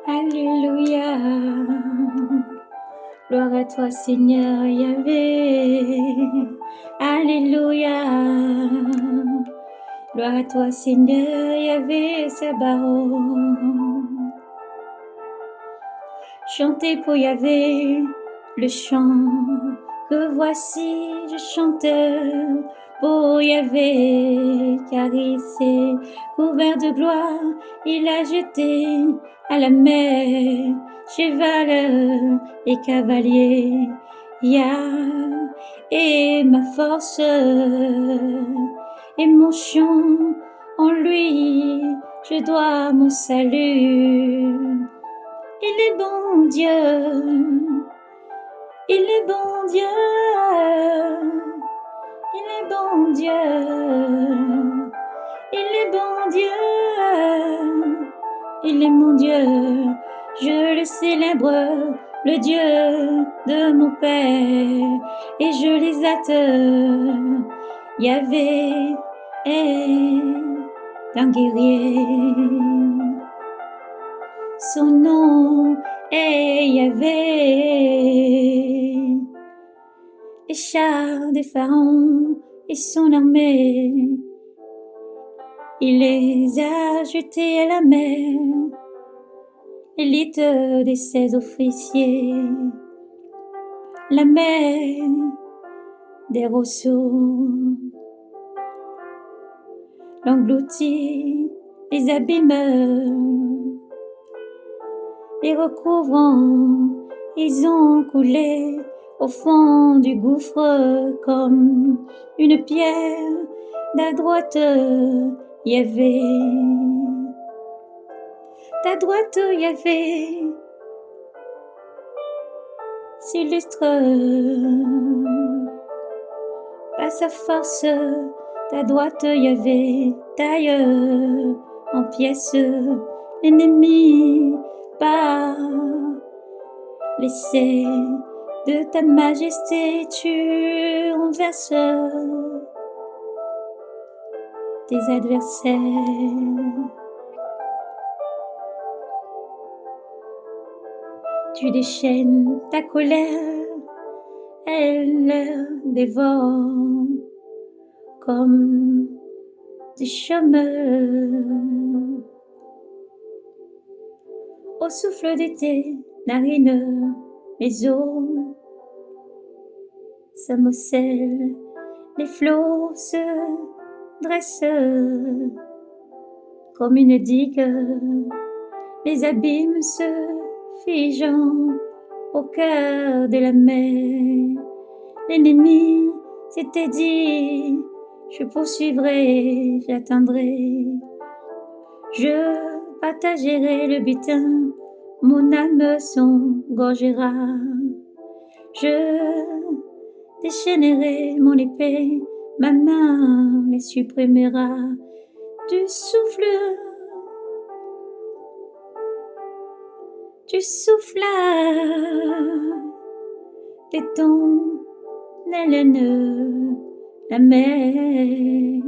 Alléluia. Gloire à toi, Seigneur Yahvé. Alléluia. Gloire à toi, Seigneur Yahvé Sabaoth. Chantez pour Yahvé le chant que voici, je chante pour Yahvé, car il s'est couvert de gloire, il a jeté à la mer cheval et cavalier. Yah est ma force et mon chant, en lui je dois mon salut. Il est bon Dieu, il est bon Dieu, il est bon Dieu, il est bon Dieu, il est mon Dieu, je le célèbre, le Dieu de mon Père, et je l'exalte. Yahvé est un guerrier. Son nom est Yahvé. Les chars des pharaons et son armée, il les a jetés à la mer, l'élite des 16 officiers, la mer des rosseaux, l'engloutit, les abîmes, les recouvrant, ils ont coulé au fond du gouffre comme une pierre. Ta droite Yahvé, ta droite Yahvé, s'illustre par sa force. Ta droite Yahvé taille en pièces l'ennemi par l'essai de ta majesté, tu renverses tes adversaires. Tu déchaînes ta colère, elle leur dévore comme des chômeurs. Au souffle de tes narines, les eaux s'amoncellent, les flots se dressent comme une digue, les abîmes se figeant au cœur de la mer. L'ennemi s'était dit, je poursuivrai, j'atteindrai, je partagerai le butin, mon âme s'engorgera, je déchaînerai mon épée, ma main les supprimera. Tu souffles de ton haleine, la mer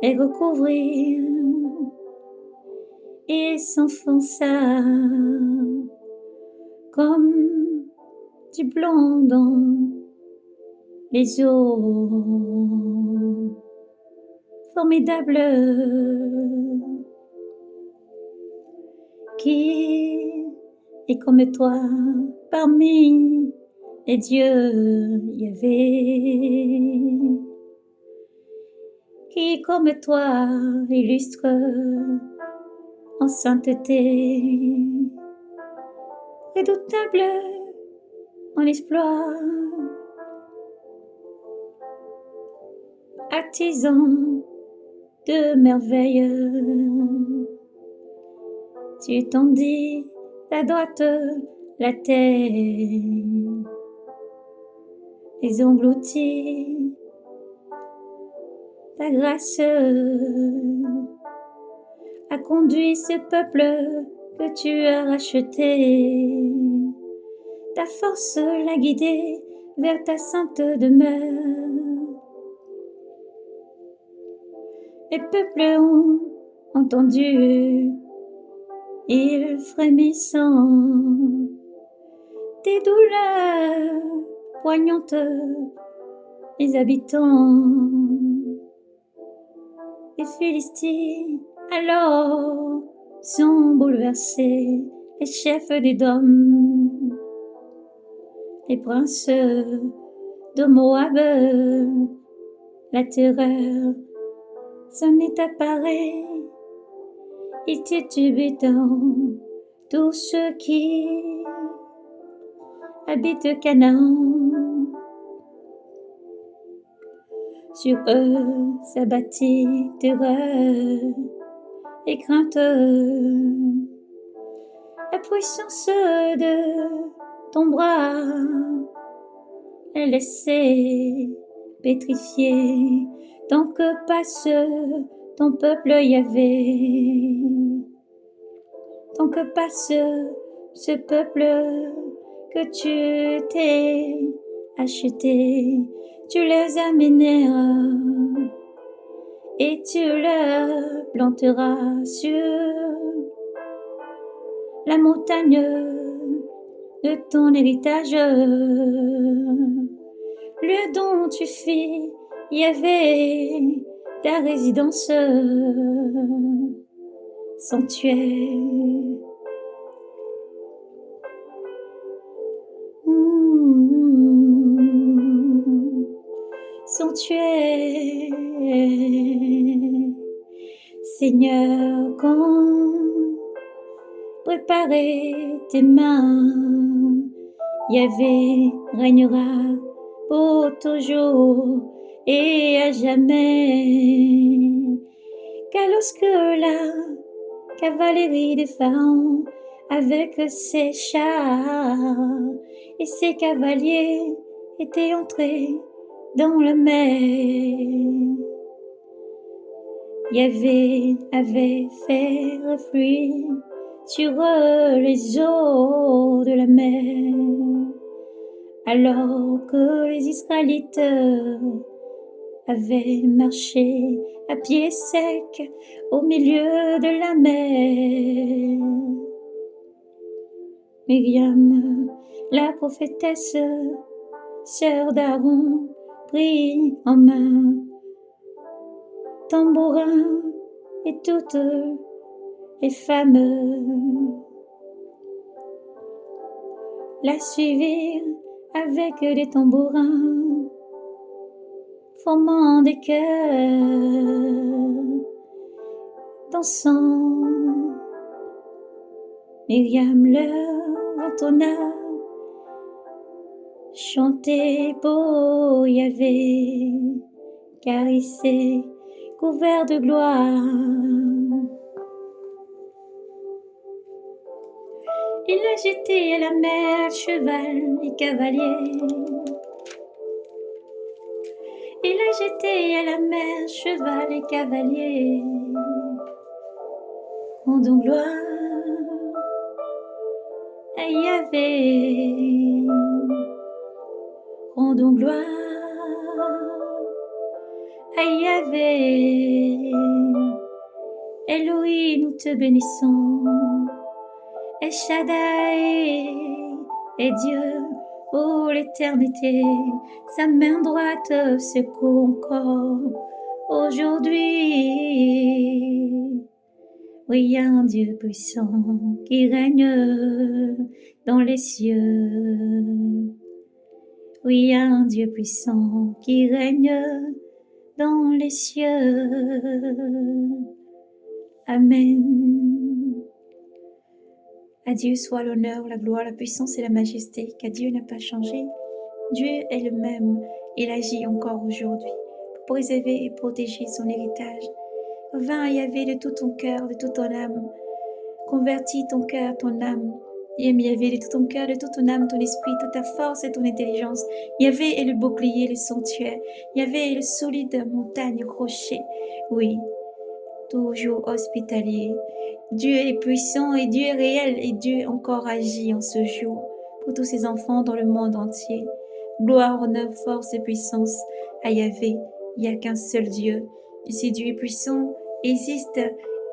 et recouvrir et s'enfonça comme du blanc dans les eaux. Formidable, qui est comme toi parmi les dieux Yahvé, qui est comme toi illustre en sainteté, redoutable en exploit, artisan de merveilles. Tu tendis ta droite la terre, les engloutis, ta grâce a conduit ce peuple que tu as racheté, ta force l'a guidé vers ta sainte demeure. Les peuples ont entendu il frémissant des douleurs poignantes, les habitants des Philistines alors sont bouleversés, les chefs des Dômes, les princes de Moab, la terreur s'en est apparue, il titube dans tous ceux qui habitent Canaan. Sur eux s'abattit terreur et crainte. La puissance de ton bras est laissée pétrifiée, tant que passe ton peuple Yahvé, tant que passe ce peuple que tu t'es acheté, tu les amèneras et tu leur planteras sur la montagne de ton héritage, lieu dont tu fis Yahvé ta résidence, sanctuaire. Sanctuaire, Seigneur, quand préparer tes mains, Yahvé régnera pour toujours et à jamais. Car lorsque la cavalerie des pharaons avec ses chars et ses cavaliers étaient entrés dans la mer, Yahvé avait fait refluer sur eux les eaux de la mer, alors que les Israélites avaient marché à pied sec au milieu de la mer. Myriam, la prophétesse, sœur d'Aaron, prit en main tambourin et toutes les femmes la suivirent avec des tambourins, formant des chœurs, dansant. Myriam leur entonna, chantez pour Yahvé, car il s'est couvert de gloire. Il a jeté à la mer cheval et cavalier. Il a jeté à la mer cheval et cavalier. Rendons gloire à Yahvé. Rendons gloire à Yahvé. Elohim, nous te bénissons. El Shaddai est Dieu pour l'éternité. Sa main droite secoue encore aujourd'hui. Oui, il y a un Dieu puissant qui règne dans les cieux. Oui, il y a un Dieu puissant qui règne dans les cieux. Amen. À Dieu soit l'honneur, la gloire, la puissance et la majesté, car Dieu n'a pas changé. Dieu est le même, il agit encore aujourd'hui pour préserver et protéger son héritage. Va à Yahvé de tout ton cœur, de toute ton âme. Convertis ton cœur, ton âme. Aime Yahvé de tout ton cœur, de toute ton âme, ton esprit, toute ta force et ton intelligence. Yahvé est le bouclier, le sanctuaire. Yahvé est le solide montagne, rocher. Oui, toujours hospitalier. Dieu est puissant et Dieu est réel et Dieu encore agit en ce jour pour tous ses enfants dans le monde entier. Gloire, honneur, force et puissance à Yahvé. Il n'y a qu'un seul Dieu. Et si Dieu est puissant, existe,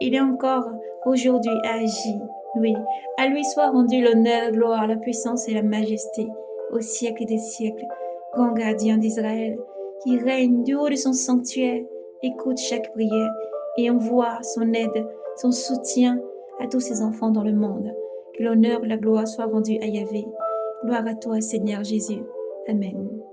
il est encore aujourd'hui agi Oui, à lui soit rendu l'honneur, gloire, la puissance et la majesté, au siècle des siècles. Grand gardien d'Israël, qui règne du haut de son sanctuaire, écoute chaque prière et envoie son aide, son soutien à tous ses enfants dans le monde. Que l'honneur et la gloire soient rendus à Yahvé. Gloire à toi, Seigneur Jésus. Amen.